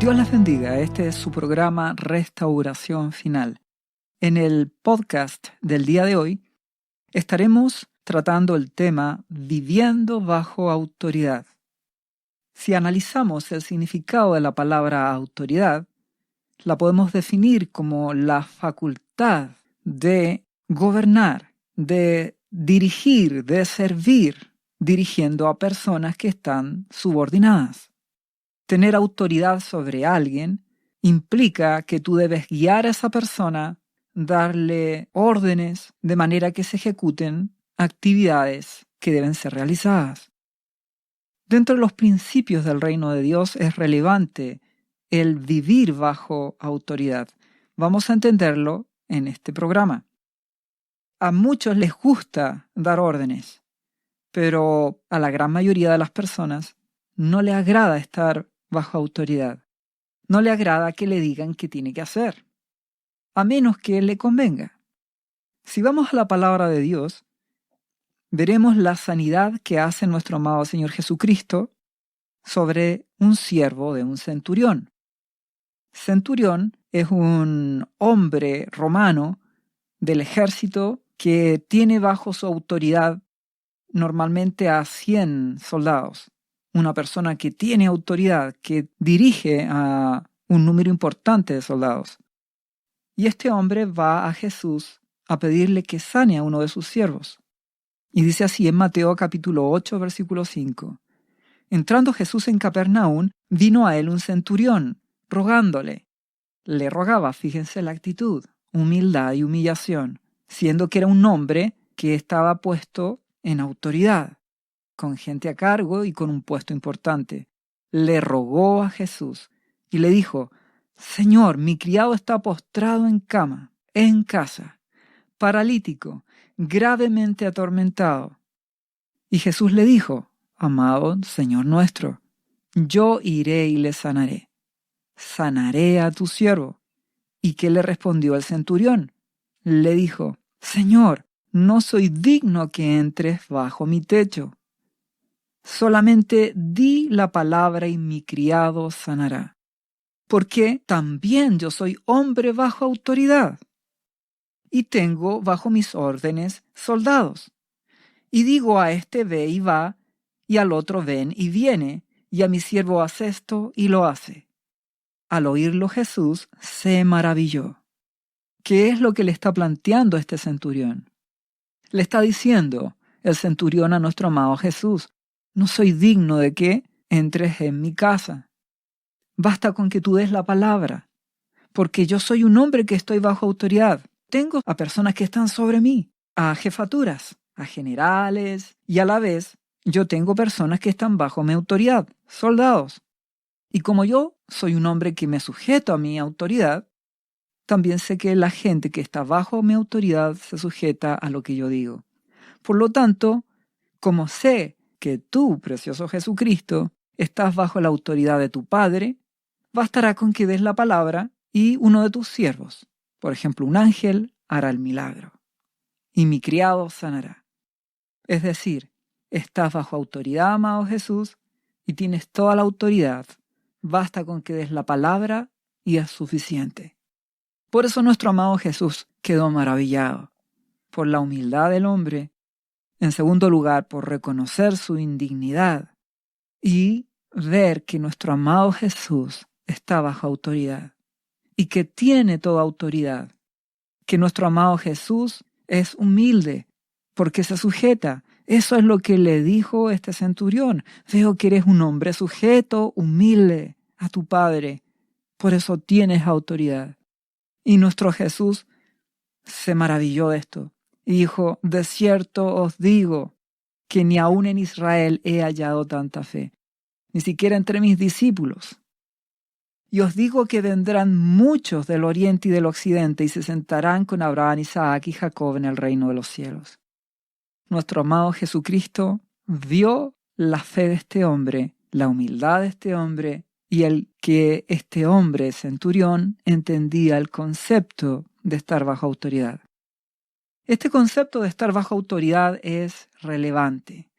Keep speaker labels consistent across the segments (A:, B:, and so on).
A: Dios les bendiga, este es su programa Restauración Final. En el podcast del día de hoy estaremos tratando el tema Viviendo bajo autoridad. Si analizamos el significado de la palabra autoridad, la podemos definir como la facultad de gobernar, de dirigir, de servir, dirigiendo a personas que están subordinadas. Tener autoridad sobre alguien implica que tú debes guiar a esa persona, darle órdenes de manera que se ejecuten actividades que deben ser realizadas. Dentro de los principios del reino de Dios es relevante el vivir bajo autoridad. Vamos a entenderlo en este programa. A muchos les gusta dar órdenes, pero a la gran mayoría de las personas no le agrada estar bajo autoridad. No le agrada que le digan qué tiene que hacer, a menos que le convenga. Si vamos a la palabra de Dios, veremos la sanidad que hace nuestro amado Señor Jesucristo sobre un siervo de un centurión. Centurión es un hombre romano del ejército que tiene bajo su autoridad normalmente a 100 soldados. Una persona que tiene autoridad, que dirige a un número importante de soldados. Y este hombre va a Jesús a pedirle que sane a uno de sus siervos. Y dice así en Mateo capítulo 8, versículo 5. Entrando Jesús en Capernaum, vino a él un centurión, rogándole. Le rogaba, fíjense la actitud, humildad y humillación, siendo que era un hombre que estaba puesto en autoridad, con gente a cargo y con un puesto importante. Le rogó a Jesús y le dijo: Señor, mi criado está postrado en cama, en casa, paralítico, gravemente atormentado. Y Jesús le dijo: Amado Señor nuestro, yo iré y le sanaré. Sanaré a tu siervo. ¿Y qué le respondió el centurión? Le dijo: Señor, no soy digno que entres bajo mi techo. Solamente di la palabra y mi criado sanará. Porque también yo soy hombre bajo autoridad. Y tengo bajo mis órdenes soldados. Y digo a este ve y va, y al otro ven y viene, y a mi siervo haz esto y lo hace. Al oírlo Jesús se maravilló. ¿Qué es lo que le está planteando este centurión? Le está diciendo el centurión a nuestro amado Jesús: no soy digno de que entres en mi casa. Basta con que tú des la palabra, porque yo soy un hombre que estoy bajo autoridad. Tengo a personas que están sobre mí, a jefaturas, a generales, y a la vez yo tengo personas que están bajo mi autoridad, soldados. Y como yo soy un hombre que me sujeto a mi autoridad, también sé que la gente que está bajo mi autoridad se sujeta a lo que yo digo. Por lo tanto, como sé que tú, precioso Jesucristo, estás bajo la autoridad de tu Padre, bastará con que des la palabra y uno de tus siervos, por ejemplo un ángel, hará el milagro. Y mi criado sanará. Es decir, estás bajo autoridad, amado Jesús, y tienes toda la autoridad. Basta con que des la palabra y es suficiente. Por eso nuestro amado Jesús quedó maravillado por la humildad del hombre. En segundo lugar, por reconocer su indignidad y ver que nuestro amado Jesús está bajo autoridad y que tiene toda autoridad. Que nuestro amado Jesús es humilde porque se sujeta. Eso es lo que le dijo este centurión. Veo que eres un hombre sujeto, humilde a tu Padre. Por eso tienes autoridad. Y nuestro Jesús se maravilló de esto. Y dijo: de cierto os digo que ni aun en Israel he hallado tanta fe, ni siquiera entre mis discípulos. Y os digo que vendrán muchos del oriente y del occidente y se sentarán con Abraham, Isaac y Jacob en el reino de los cielos. Nuestro amado Jesucristo vio la fe de este hombre, la humildad de este hombre y el que este hombre, centurión, entendía el concepto de estar bajo autoridad. Este concepto de estar bajo autoridad es relevante.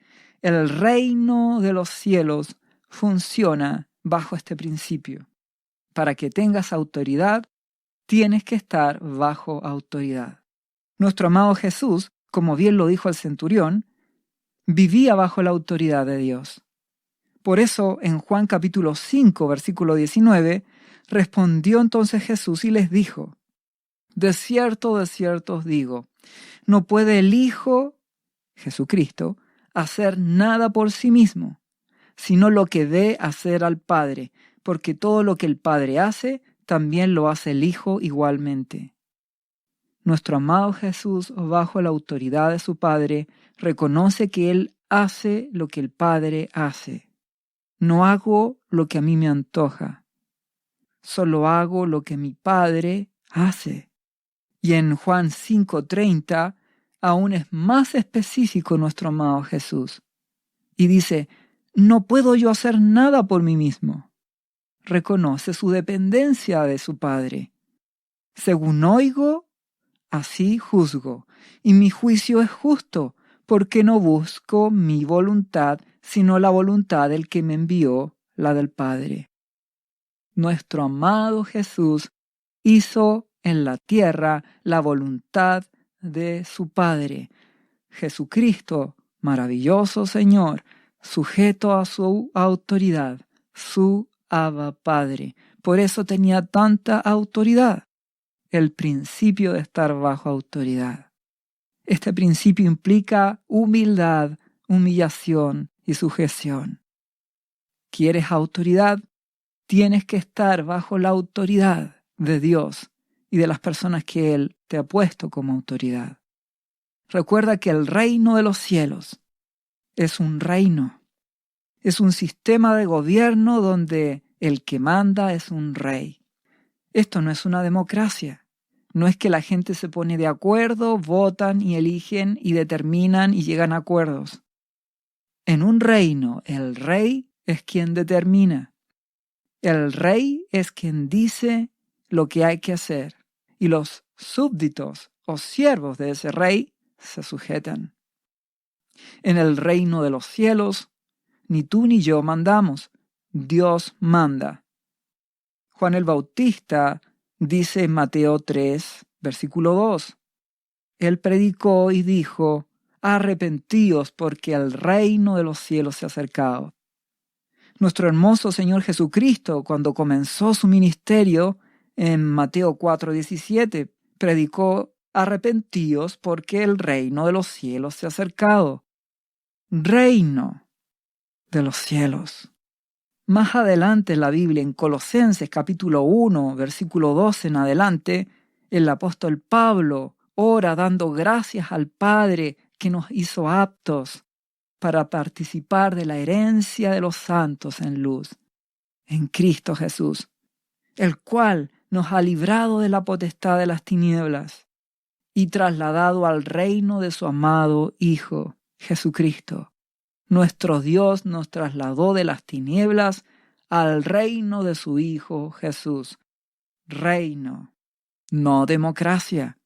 A: El reino de los cielos funciona bajo este principio. para que tengas autoridad, tienes que estar bajo autoridad. Nuestro amado Jesús, como bien lo dijo el centurión, vivía bajo la autoridad de Dios. Por eso, en Juan capítulo 5, versículo 19, respondió entonces Jesús y les dijo: de cierto os digo, no puede el Hijo, Jesucristo, hacer nada por sí mismo, sino lo que ve hacer al Padre, porque todo lo que el Padre hace, también lo hace el Hijo igualmente. Nuestro amado Jesús, bajo la autoridad de su Padre, reconoce que Él hace lo que el Padre hace. No hago lo que a mí me antoja, solo hago lo que mi Padre hace. Y en Juan 5:30 aún es más específico nuestro amado Jesús. Y dice: no puedo yo hacer nada por mí mismo. Reconoce su dependencia de su Padre. Según oigo, así juzgo, y mi juicio es justo, porque no busco mi voluntad, sino la voluntad del que me envió, la del Padre. Nuestro amado Jesús hizo en la tierra la voluntad de su Padre. Jesucristo, maravilloso Señor, sujeto a su autoridad, su Abba Padre. Por eso tenía tanta autoridad. El principio de estar bajo autoridad. Este principio implica humildad, humillación y sujeción. ¿Quieres autoridad? Tienes que estar bajo la autoridad de Dios y de las personas que Él te ha puesto como autoridad. Recuerda que el reino de los cielos es un reino, es un sistema de gobierno donde el que manda es un rey. Esto no es una democracia. No es que la gente se pone de acuerdo, votan y eligen y determinan y llegan a acuerdos. En un reino, el rey es quien determina. El rey es quien dice lo que hay que hacer. Y los súbditos o siervos de ese rey se sujetan. En el reino de los cielos, ni tú ni yo mandamos. Dios manda. Juan el Bautista dice en Mateo 3, versículo 2, Él predicó y dijo: arrepentíos porque el reino de los cielos se ha acercado. Nuestro hermoso Señor Jesucristo, cuando comenzó su ministerio, en Mateo 4:17, predicó: arrepentíos porque el reino de los cielos se ha acercado. Reino de los cielos. Más adelante en la Biblia, en Colosenses capítulo 1, versículo 12 en adelante, el apóstol Pablo ora dando gracias al Padre que nos hizo aptos para participar de la herencia de los santos en luz, en Cristo Jesús, el cual nos ha librado de la potestad de las tinieblas y trasladado al reino de su amado Hijo, Jesucristo. Nuestro Dios nos trasladó de las tinieblas al reino de su Hijo Jesús. Reino, no democracia.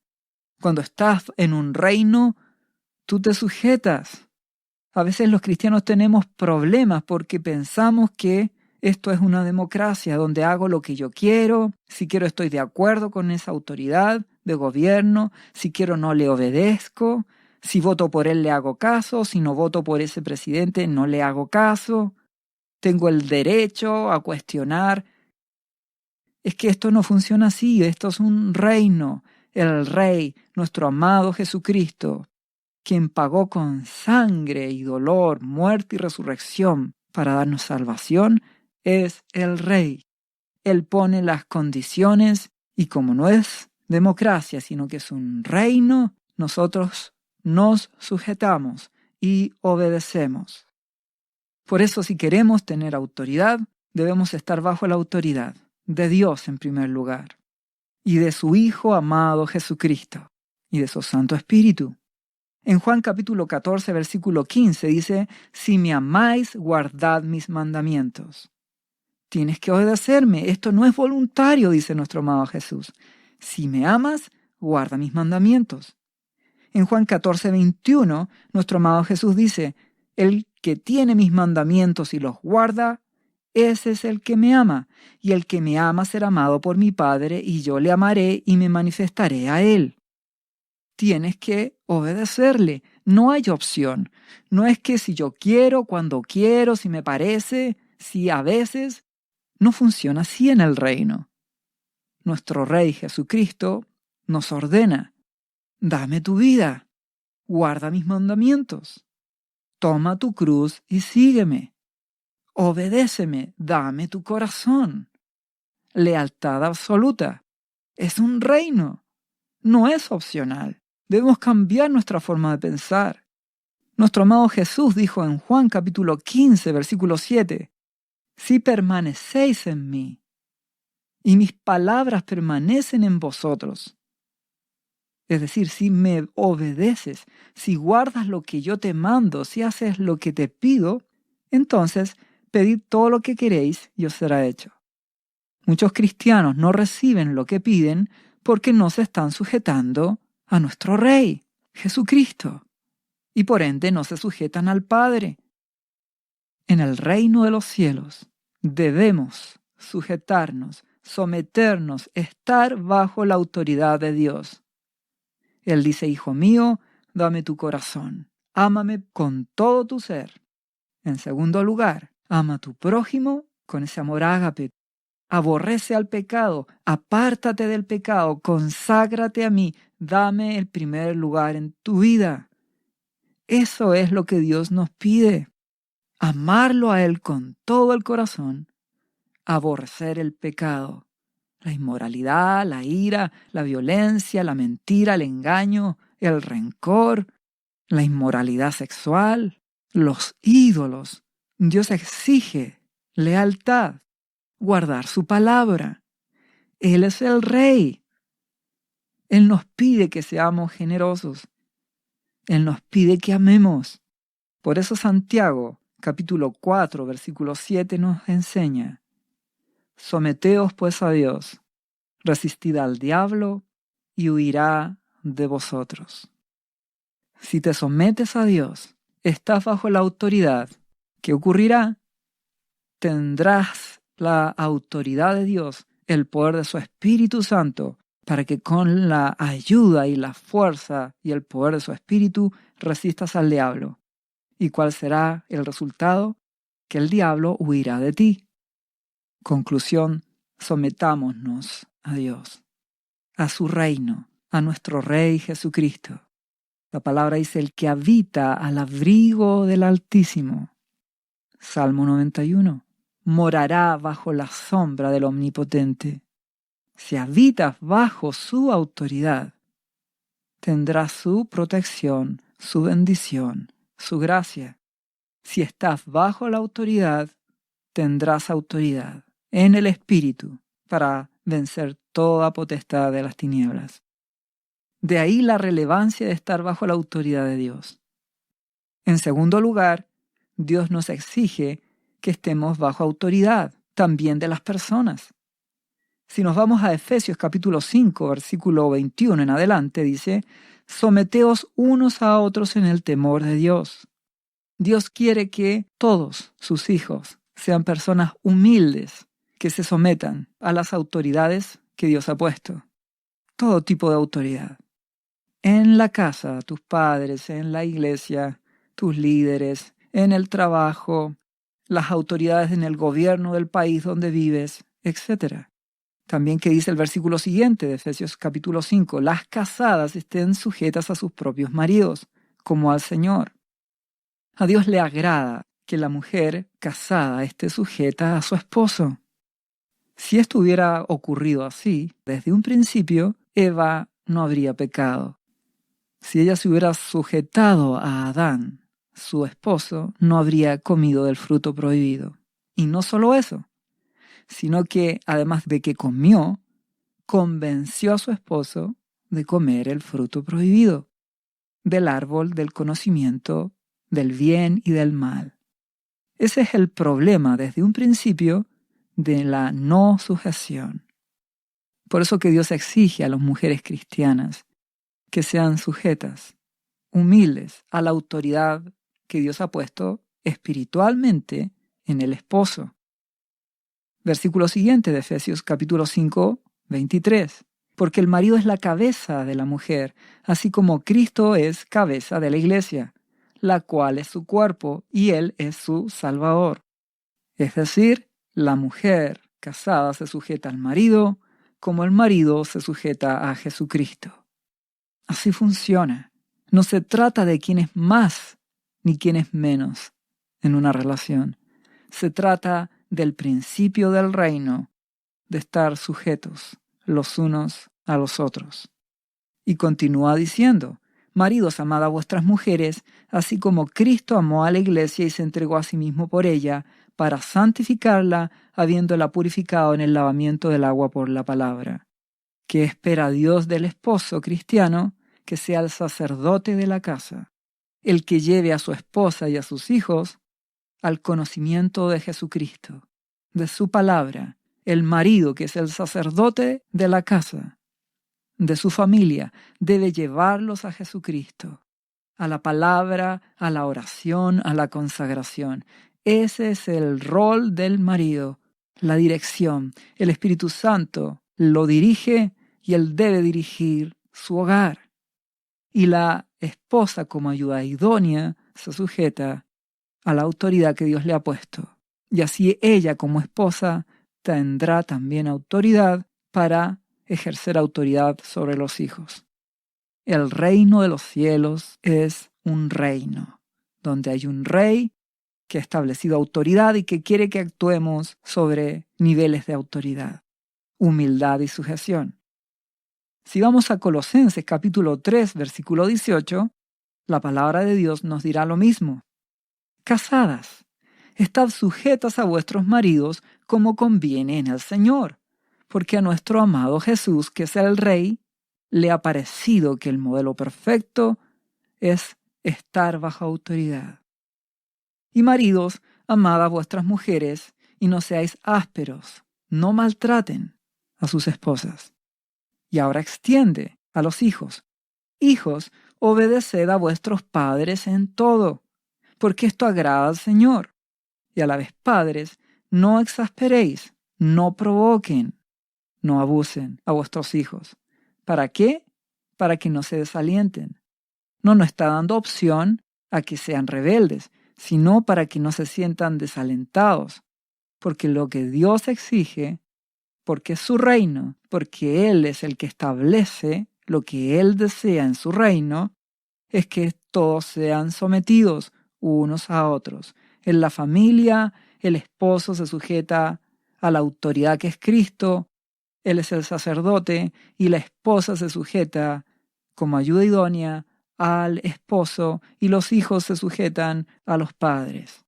A: Cuando estás en un reino, tú te sujetas. A veces los cristianos tenemos problemas porque pensamos que esto es una democracia donde hago lo que yo quiero. Si quiero estoy de acuerdo con esa autoridad de gobierno. Si quiero no le obedezco. Si voto por él le hago caso, si no voto por ese presidente no le hago caso. Tengo el derecho a cuestionar. Es que esto no funciona así, esto es un reino. El Rey, nuestro amado Jesucristo, quien pagó con sangre y dolor, muerte y resurrección para darnos salvación, es el Rey. Él pone las condiciones y como no es democracia, sino que es un reino, nosotros nos sujetamos y obedecemos. Por eso, si queremos tener autoridad, debemos estar bajo la autoridad de Dios en primer lugar, y de su Hijo amado Jesucristo, y de su Santo Espíritu. En Juan capítulo 14, versículo 15 dice: si me amáis, guardad mis mandamientos. Tienes que obedecerme, esto no es voluntario, dice nuestro amado Jesús. Si me amas, guarda mis mandamientos. En Juan 14, 21, nuestro amado Jesús dice: el que tiene mis mandamientos y los guarda, Ese es el que me ama, y el que me ama será amado por mi Padre, y yo le amaré y me manifestaré a él. Tienes que obedecerle, no hay opción. No es que si yo quiero, cuando quiero, si me parece, si a veces. No funciona así en el reino. Nuestro Rey Jesucristo nos ordena: dame tu vida, guarda mis mandamientos, toma tu cruz y sígueme, obedéceme, dame tu corazón. Lealtad absoluta. Es un reino, no es opcional. Debemos cambiar nuestra forma de pensar. Nuestro amado Jesús dijo en Juan capítulo 15, versículo 7, si permanecéis en mí y mis palabras permanecen en vosotros, es decir, si me obedeces, si guardas lo que yo te mando, si haces lo que te pido, entonces pedid todo lo que queréis y os será hecho. Muchos cristianos no reciben lo que piden porque no se están sujetando a nuestro Rey, Jesucristo, y por ende no se sujetan al Padre. En el reino de los cielos debemos sujetarnos, someternos, estar bajo la autoridad de Dios. Él dice: hijo mío, dame tu corazón, ámame con todo tu ser. En segundo lugar, ama a tu prójimo con ese amor ágape. Aborrece al pecado, apártate del pecado, conságrate a mí, dame el primer lugar en tu vida. Eso es lo que Dios nos pide. Amarlo a Él con todo el corazón, aborrecer el pecado, la inmoralidad, la ira, la violencia, la mentira, el engaño, el rencor, la inmoralidad sexual, los ídolos. Dios exige lealtad, guardar su palabra. Él es el Rey. Él nos pide que seamos generosos. Él nos pide que amemos. Por eso Santiago, capítulo 4, versículo 7 nos enseña: someteos pues a Dios, resistid al diablo y huirá de vosotros. Si te sometes a Dios, estás bajo la autoridad. ¿Qué ocurrirá? Tendrás la autoridad de Dios, el poder de su Espíritu Santo, para que con la ayuda y la fuerza y el poder de su Espíritu resistas al diablo. ¿Y cuál será el resultado? Que el diablo huirá de ti. Conclusión: sometámonos a Dios, a su reino, a nuestro Rey Jesucristo. La palabra dice: el que habita al abrigo del Altísimo. Salmo 91. Morará bajo la sombra del Omnipotente. Si habitas bajo su autoridad, tendrás su protección, su bendición, su gracia. Si estás bajo la autoridad, tendrás autoridad en el Espíritu para vencer toda potestad de las tinieblas. De ahí la relevancia de estar bajo la autoridad de Dios. En segundo lugar, Dios nos exige que estemos bajo autoridad también de las personas. Si nos vamos a Efesios capítulo 5, versículo 21 en adelante, dice: someteos unos a otros en el temor de Dios. Dios quiere que todos sus hijos sean personas humildes, que se sometan a las autoridades que Dios ha puesto. Todo tipo de autoridad. En la casa, tus padres, en la iglesia, tus líderes, en el trabajo, las autoridades en el gobierno del país donde vives, etc. También que dice el versículo siguiente de Efesios capítulo 5, las casadas estén sujetas a sus propios maridos, como al Señor. A Dios le agrada que la mujer casada esté sujeta a su esposo. Si esto hubiera ocurrido así, desde un principio, Eva no habría pecado. Si ella se hubiera sujetado a Adán, su esposo, no habría comido del fruto prohibido. Y no solo eso, sino que además de que comió, convenció a su esposo de comer el fruto prohibido, del árbol del conocimiento del bien y del mal. Ese es el problema desde un principio de la no sujeción. Por eso que Dios exige a las mujeres cristianas que sean sujetas, humildes a la autoridad que Dios ha puesto espiritualmente en el esposo. Versículo siguiente de Efesios capítulo 5, 23. Porque el marido es la cabeza de la mujer, así como Cristo es cabeza de la iglesia, la cual es su cuerpo y Él es su Salvador. Es decir, la mujer casada se sujeta al marido, como el marido se sujeta a Jesucristo. Así funciona. No se trata de quién es más ni quién es menos en una relación. Se trata del principio del reino, de estar sujetos los unos a los otros. Y continúa diciendo, maridos, amad a vuestras mujeres, así como Cristo amó a la iglesia y se entregó a sí mismo por ella, para santificarla, habiéndola purificado en el lavamiento del agua por la palabra. ¿Qué espera Dios del esposo cristiano? Que sea el sacerdote de la casa, el que lleve a su esposa y a sus hijos al conocimiento de Jesucristo, de su palabra, el marido que es el sacerdote de la casa, de su familia, debe llevarlos a Jesucristo, a la palabra, a la oración, a la consagración. Ese es el rol del marido, la dirección. El Espíritu Santo lo dirige y él debe dirigir su hogar. Y la esposa, como ayuda idónea, se sujeta a la autoridad que Dios le ha puesto. Y así ella, como esposa, tendrá también autoridad para ejercer autoridad sobre los hijos. El reino de los cielos es un reino donde hay un rey que ha establecido autoridad y que quiere que actuemos sobre niveles de autoridad, humildad y sujeción. Si vamos a Colosenses capítulo 3, versículo 18, la palabra de Dios nos dirá lo mismo. Casadas, estad sujetas a vuestros maridos como conviene en el Señor, porque a nuestro amado Jesús, que es el Rey, le ha parecido que el modelo perfecto es estar bajo autoridad. Y maridos, amad a vuestras mujeres y no seáis ásperos, no maltraten a sus esposas. Y ahora extiende a los hijos. Hijos, obedeced a vuestros padres en todo, porque esto agrada al Señor. Y a la vez, padres, no exasperéis, no provoquen, no abusen a vuestros hijos. ¿Para qué? Para que no se desalienten. No está dando opción a que sean rebeldes, sino para que no se sientan desalentados. Porque lo que Dios exige, porque es su reino, porque Él es el que establece lo que Él desea en su reino, es que todos sean sometidos unos a otros. En la familia, el esposo se sujeta a la autoridad que es Cristo, Él es el sacerdote, y la esposa se sujeta como ayuda idónea al esposo, y los hijos se sujetan a los padres.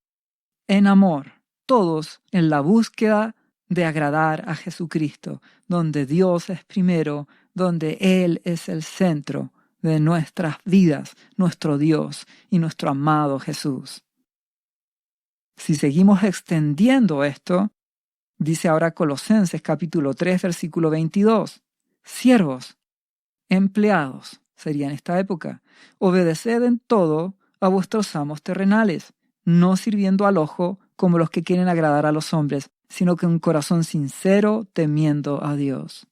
A: En amor, todos en la búsqueda de agradar a Jesucristo, donde Dios es primero, donde Él es el centro de nuestras vidas, nuestro Dios y nuestro amado Jesús. Si seguimos extendiendo esto, dice ahora Colosenses capítulo 3, versículo 22, siervos, empleados, sería en esta época, obedeced en todo a vuestros amos terrenales, no sirviendo al ojo como los que quieren agradar a los hombres, sino que un corazón sincero temiendo a Dios.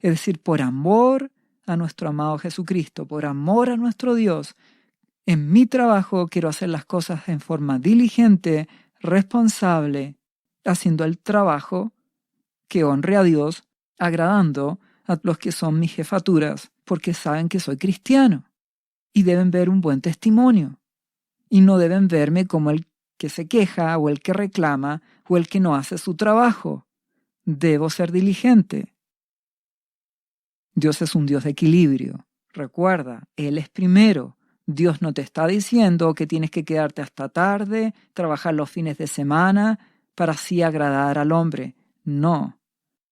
A: Es decir, por amor a nuestro amado Jesucristo, por amor a nuestro Dios, en mi trabajo quiero hacer las cosas en forma diligente, responsable, haciendo el trabajo que honre a Dios, agradando a los que son mis jefaturas, porque saben que soy cristiano y deben ver un buen testimonio y no deben verme como el que se queja o el que reclama o el que no hace su trabajo. Debo ser diligente. Dios es un Dios de equilibrio. Recuerda, Él es primero. Dios no te está diciendo que tienes que quedarte hasta tarde, trabajar los fines de semana para así agradar al hombre. No.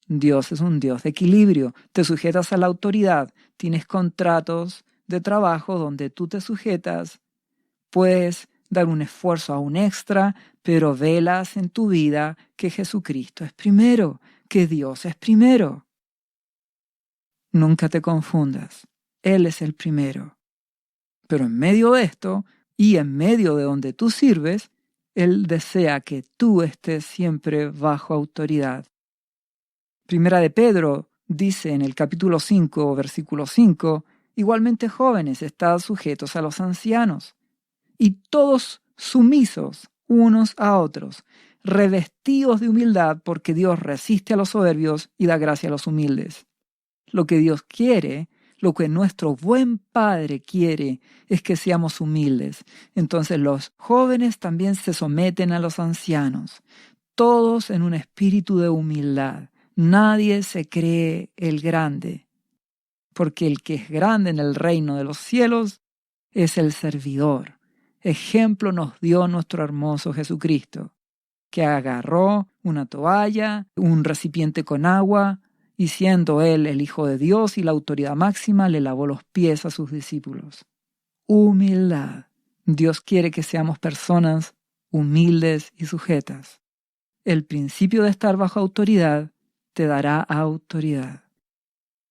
A: Dios es un Dios de equilibrio. Te sujetas a la autoridad. Tienes contratos de trabajo donde tú te sujetas. Puedes dar un esfuerzo aún extra, pero velas en tu vida que Jesucristo es primero, que Dios es primero. Nunca te confundas. Él es el primero. Pero en medio de esto y en medio de donde tú sirves, Él desea que tú estés siempre bajo autoridad, Primera de Pedro dice en el capítulo 5, versículo 5, igualmente jóvenes, estad sujetos a los ancianos, y todos sumisos unos a otros, revestidos de humildad, porque Dios resiste a los soberbios y da gracia a los humildes. Lo que Dios quiere, lo que nuestro buen Padre quiere, es que seamos humildes. Entonces los jóvenes también se someten a los ancianos, todos en un espíritu de humildad. Nadie se cree el grande, porque el que es grande en el reino de los cielos es el servidor. Ejemplo nos dio nuestro hermoso Jesucristo, que agarró una toalla, un recipiente con agua, y siendo él el Hijo de Dios y la autoridad máxima, le lavó los pies a sus discípulos. Humildad. Dios quiere que seamos personas humildes y sujetas. El principio de estar bajo autoridad te dará autoridad.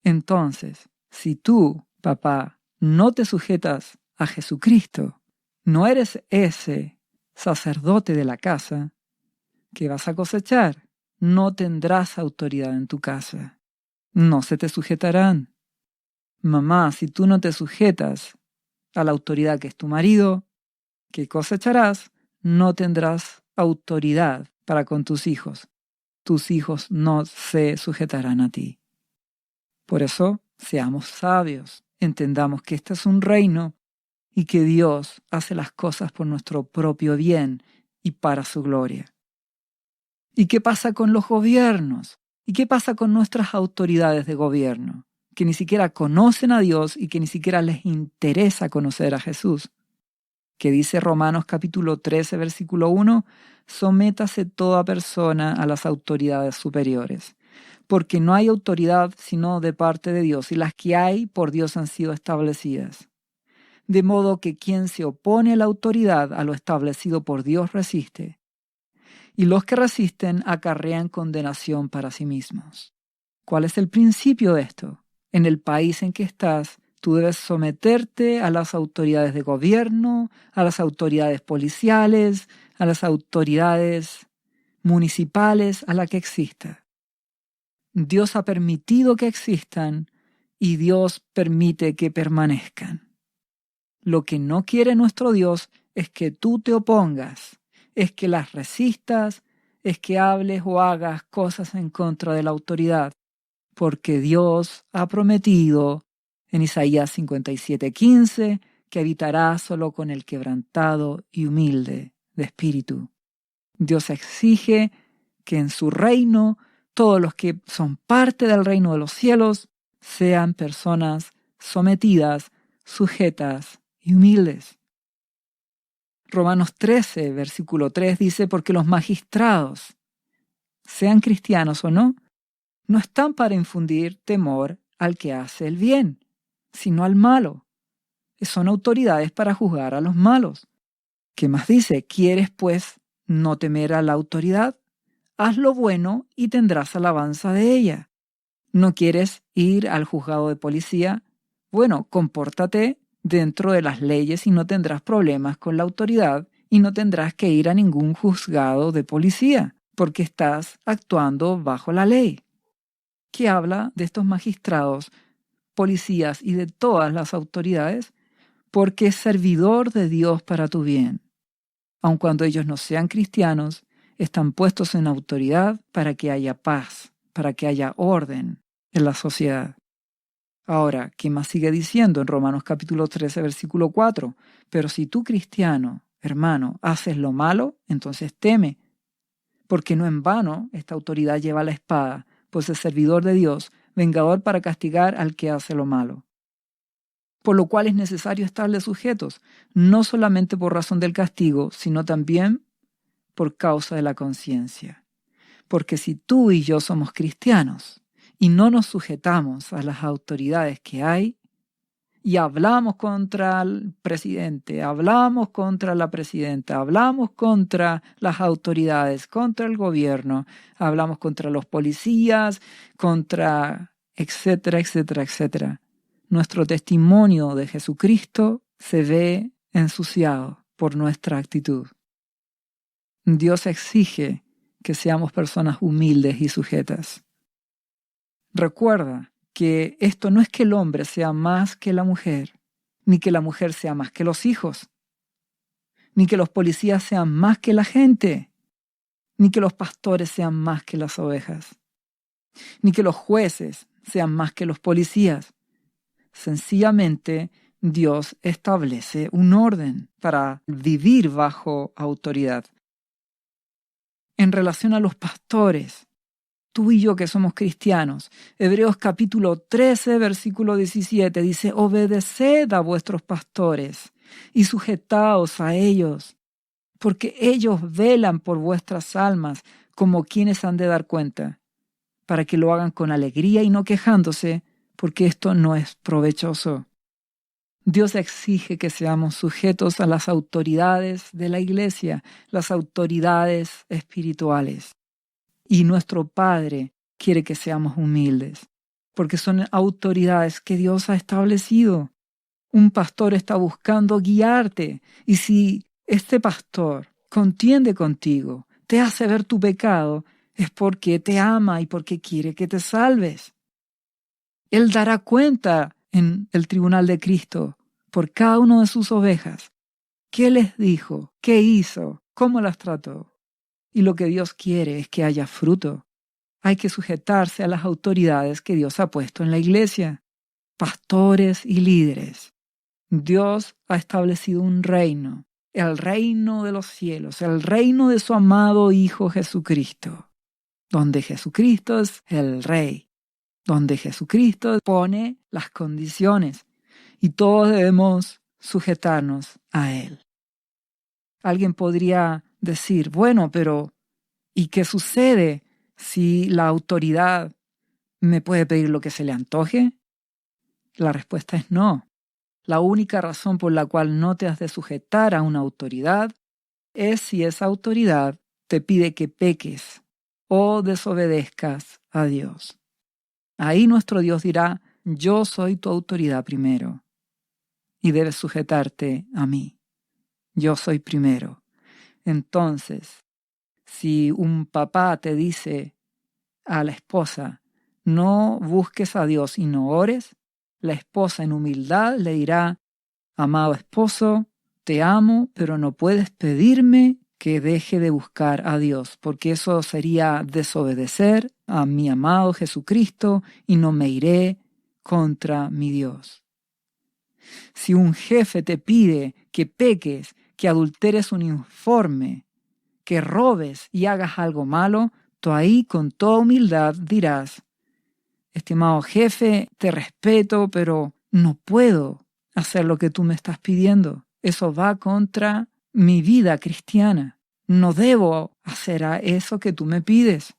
A: Entonces, si tú, papá, no te sujetas a Jesucristo, no eres ese sacerdote de la casa, ¿qué vas a cosechar? No tendrás autoridad en tu casa. No se te sujetarán. Mamá, si tú no te sujetas a la autoridad que es tu marido, ¿qué cosecharás? No tendrás autoridad para con tus hijos. Tus hijos no se sujetarán a ti. Por eso, seamos sabios, entendamos que este es un reino y que Dios hace las cosas por nuestro propio bien y para su gloria. ¿Y qué pasa con los gobiernos? ¿Y qué pasa con nuestras autoridades de gobierno? Que ni siquiera conocen a Dios y que ni siquiera les interesa conocer a Jesús. Que dice Romanos capítulo 13, versículo 1, sométase toda persona a las autoridades superiores, porque no hay autoridad sino de parte de Dios, y las que hay por Dios han sido establecidas. De modo que quien se opone a la autoridad, a lo establecido por Dios, resiste. Y los que resisten acarrean condenación para sí mismos. ¿Cuál es el principio de esto? En el país en que estás, tú debes someterte a las autoridades de gobierno, a las autoridades policiales, a las autoridades municipales, a la que exista. Dios ha permitido que existan y Dios permite que permanezcan. Lo que no quiere nuestro Dios es que tú te opongas, es que las resistas, es que hables o hagas cosas en contra de la autoridad, porque Dios ha prometido en Isaías 57:15 que habitará solo con el quebrantado y humilde de espíritu. Dios exige que en su reino todos los que son parte del reino de los cielos sean personas sometidas, sujetas y humildes. Romanos 13, versículo 3 dice, porque los magistrados, sean cristianos o no están para infundir temor al que hace el bien, sino al malo. Son autoridades para juzgar a los malos. ¿Qué más dice? ¿Quieres, pues, no temer a la autoridad? Haz lo bueno y tendrás alabanza de ella. ¿No quieres ir al juzgado de policía? Bueno, compórtate dentro de las leyes y no tendrás problemas con la autoridad y no tendrás que ir a ningún juzgado de policía, porque estás actuando bajo la ley. Que habla de estos magistrados, policías y de todas las autoridades, porque es servidor de Dios para tu bien. Aun cuando ellos no sean cristianos, están puestos en autoridad para que haya paz, para que haya orden en la sociedad. Ahora, ¿qué más sigue diciendo en Romanos capítulo 13, versículo 4? Pero si tú, cristiano, hermano, haces lo malo, entonces teme, porque no en vano esta autoridad lleva la espada, pues es servidor de Dios, vengador para castigar al que hace lo malo. Por lo cual es necesario estarle sujetos, no solamente por razón del castigo, sino también por causa de la conciencia. Porque si tú y yo somos cristianos y no nos sujetamos a las autoridades que hay, y hablamos contra el presidente, hablamos contra la presidenta, hablamos contra las autoridades, contra el gobierno, hablamos contra los policías, contra etcétera, etcétera, etcétera. Nuestro testimonio de Jesucristo se ve ensuciado por nuestra actitud. Dios exige que seamos personas humildes y sujetas. Recuerda que esto no es que el hombre sea más que la mujer, ni que la mujer sea más que los hijos, ni que los policías sean más que la gente, ni que los pastores sean más que las ovejas, ni que los jueces sean más que los policías. Sencillamente, Dios establece un orden para vivir bajo autoridad. En relación a los pastores, tú y yo que somos cristianos, Hebreos capítulo 13, versículo 17 dice: obedeced a vuestros pastores y sujetaos a ellos, porque ellos velan por vuestras almas como quienes han de dar cuenta, para que lo hagan con alegría y no quejándose, porque esto no es provechoso. Dios exige que seamos sujetos a las autoridades de la iglesia, las autoridades espirituales. Y nuestro Padre quiere que seamos humildes, porque son autoridades que Dios ha establecido. Un pastor está buscando guiarte, y si este pastor contiende contigo, te hace ver tu pecado, es porque te ama y porque quiere que te salves. Él dará cuenta en el tribunal de Cristo por cada una de sus ovejas. ¿Qué les dijo? ¿Qué hizo? ¿Cómo las trató? Y lo que Dios quiere es que haya fruto. Hay que sujetarse a las autoridades que Dios ha puesto en la iglesia, pastores y líderes. Dios ha establecido un reino, el reino de los cielos, el reino de su amado Hijo Jesucristo, donde Jesucristo es el Rey, donde Jesucristo pone las condiciones y todos debemos sujetarnos a Él. Alguien podría decir, bueno, pero ¿y qué sucede si la autoridad me puede pedir lo que se le antoje? La respuesta es no. La única razón por la cual no te has de sujetar a una autoridad es si esa autoridad te pide que peques o desobedezcas a Dios. Ahí nuestro Dios dirá: yo soy tu autoridad primero y debes sujetarte a mí. Yo soy primero. Entonces, si un papá te dice a la esposa: no busques a Dios y no ores, la esposa en humildad le dirá: amado esposo, te amo, pero no puedes pedirme que deje de buscar a Dios, porque eso sería desobedecer a mi amado Jesucristo y no me iré contra mi Dios. Si un jefe te pide que peques, que adulteres un informe, que robes y hagas algo malo, tú ahí con toda humildad dirás: estimado jefe, te respeto, pero no puedo hacer lo que tú me estás pidiendo. Eso va contra mi vida cristiana. No debo hacer eso que tú me pides.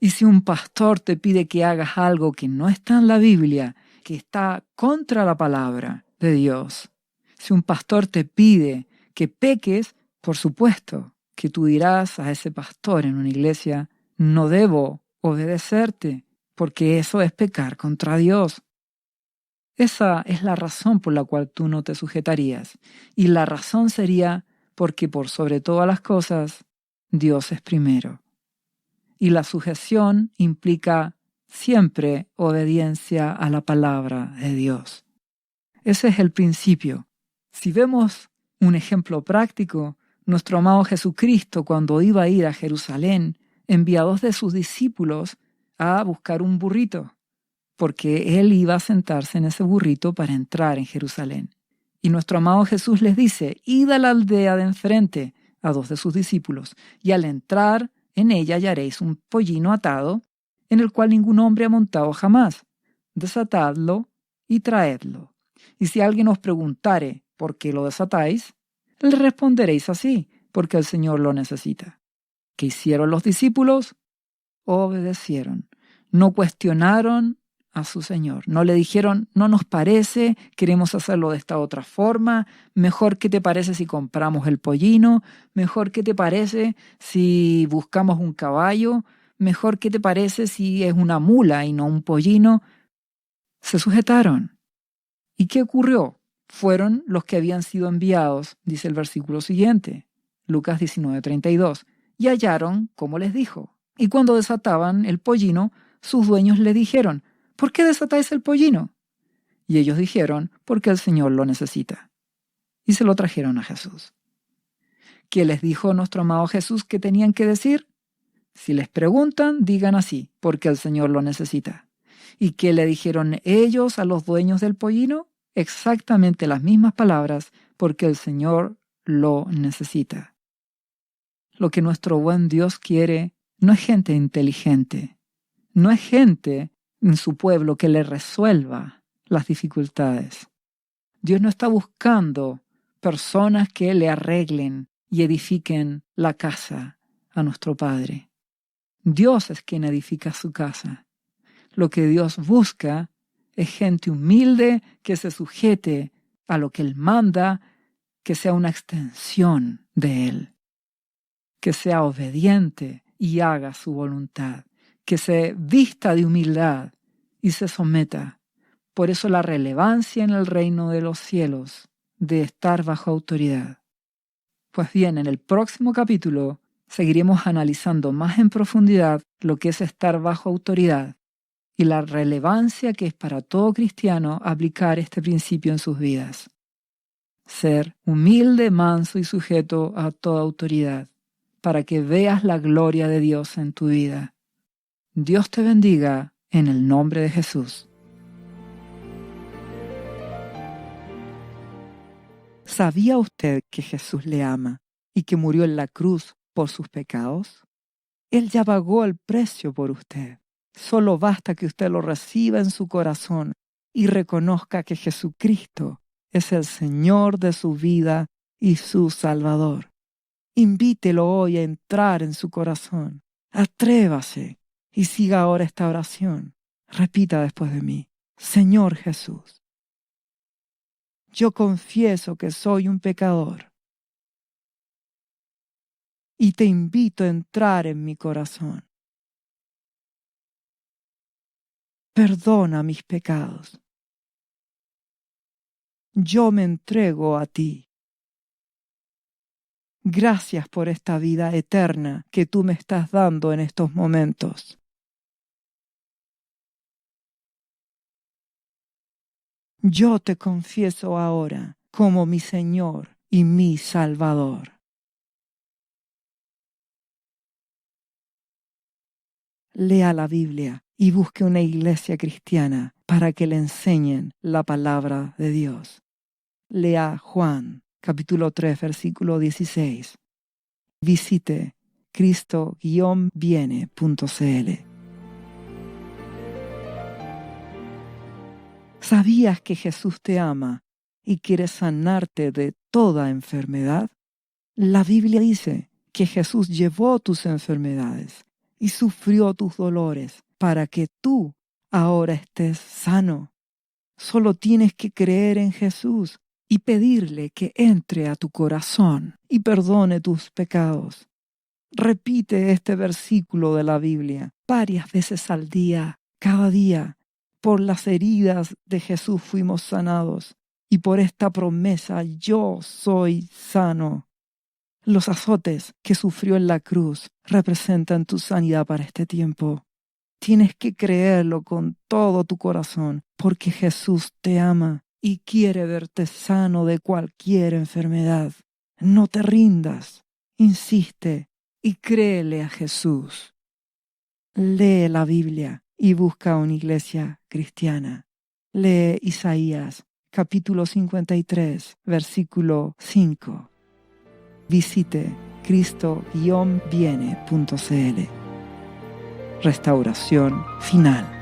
A: Y si un pastor te pide que hagas algo que no está en la Biblia, que está contra la palabra de Dios, si un pastor te pide que peques, por supuesto que tú dirás a ese pastor en una iglesia: no debo obedecerte, porque eso es pecar contra Dios. Esa es la razón por la cual tú no te sujetarías. Y la razón sería porque por sobre todas las cosas, Dios es primero. Y la sujeción implica siempre obediencia a la palabra de Dios. Ese es el principio. Si vemos un ejemplo práctico, nuestro amado Jesucristo, cuando iba a ir a Jerusalén, envía a 2 de sus discípulos a buscar un burrito, porque él iba a sentarse en ese burrito para entrar en Jerusalén. Y nuestro amado Jesús les dice: id a la aldea de enfrente, a 2 de sus discípulos, y al entrar en ella hallaréis un pollino atado, en el cual ningún hombre ha montado jamás. Desatadlo y traedlo. Y si alguien os preguntare por qué lo desatáis, le responderéis así: porque el Señor lo necesita. ¿Qué hicieron los discípulos? Obedecieron. No cuestionaron a su Señor. No le dijeron: no nos parece, queremos hacerlo de esta otra forma, mejor qué te parece si compramos el pollino, mejor qué te parece si buscamos un caballo, mejor qué te parece si es una mula y no un pollino. Se sujetaron. ¿Y qué ocurrió? Fueron los que habían sido enviados, dice el versículo siguiente, Lucas 19:32, y hallaron como les dijo. Y cuando desataban el pollino, sus dueños le dijeron: ¿por qué desatáis el pollino? Y ellos dijeron: porque el Señor lo necesita. Y se lo trajeron a Jesús. ¿Qué les dijo nuestro amado Jesús que tenían que decir? Si les preguntan, digan así: porque el Señor lo necesita. ¿Y qué le dijeron ellos a los dueños del pollino? Exactamente las mismas palabras: porque el Señor lo necesita. Lo que nuestro buen Dios quiere no es gente inteligente, no es gente en su pueblo que le resuelva las dificultades. Dios no está buscando personas que le arreglen y edifiquen la casa a nuestro Padre. Dios es quien edifica su casa. Lo que Dios busca es gente humilde que se sujete a lo que Él manda, que sea una extensión de Él, que sea obediente y haga su voluntad, que se vista de humildad y se someta. Por eso la relevancia en el reino de los cielos de estar bajo autoridad. Pues bien, en el próximo capítulo seguiremos analizando más en profundidad lo que es estar bajo autoridad y la relevancia que es para todo cristiano aplicar este principio en sus vidas. Ser humilde, manso y sujeto a toda autoridad, para que veas la gloria de Dios en tu vida. Dios te bendiga en el nombre de Jesús. ¿Sabía usted que Jesús le ama y que murió en la cruz por sus pecados? Él ya pagó el precio por usted. Solo basta que usted lo reciba en su corazón y reconozca que Jesucristo es el Señor de su vida y su Salvador. Invítelo hoy a entrar en su corazón. Atrévase y siga ahora esta oración. Repita después de mí: Señor Jesús, yo confieso que soy un pecador y te invito a entrar en mi corazón. Perdona mis pecados. Yo me entrego a ti. Gracias por esta vida eterna que tú me estás dando en estos momentos. Yo te confieso ahora como mi Señor y mi Salvador. Lea la Biblia y busque una iglesia cristiana para que le enseñen la palabra de Dios. Lea Juan, capítulo 3, versículo 16. Visite cristo-viene.cl. ¿Sabías que Jesús te ama y quiere sanarte de toda enfermedad? La Biblia dice que Jesús llevó tus enfermedades y sufrió tus dolores para que tú ahora estés sano. Solo tienes que creer en Jesús y pedirle que entre a tu corazón y perdone tus pecados. Repite este versículo de la Biblia varias veces al día, cada día. Por las heridas de Jesús fuimos sanados y por esta promesa yo soy sano. Los azotes que sufrió en la cruz representan tu sanidad para este tiempo. Tienes que creerlo con todo tu corazón, porque Jesús te ama y quiere verte sano de cualquier enfermedad. No te rindas, insiste y créele a Jesús. Lee la Biblia y busca una iglesia cristiana. Lee Isaías, capítulo 53, versículo 5. Visite cristo-viene.cl. Restauración final.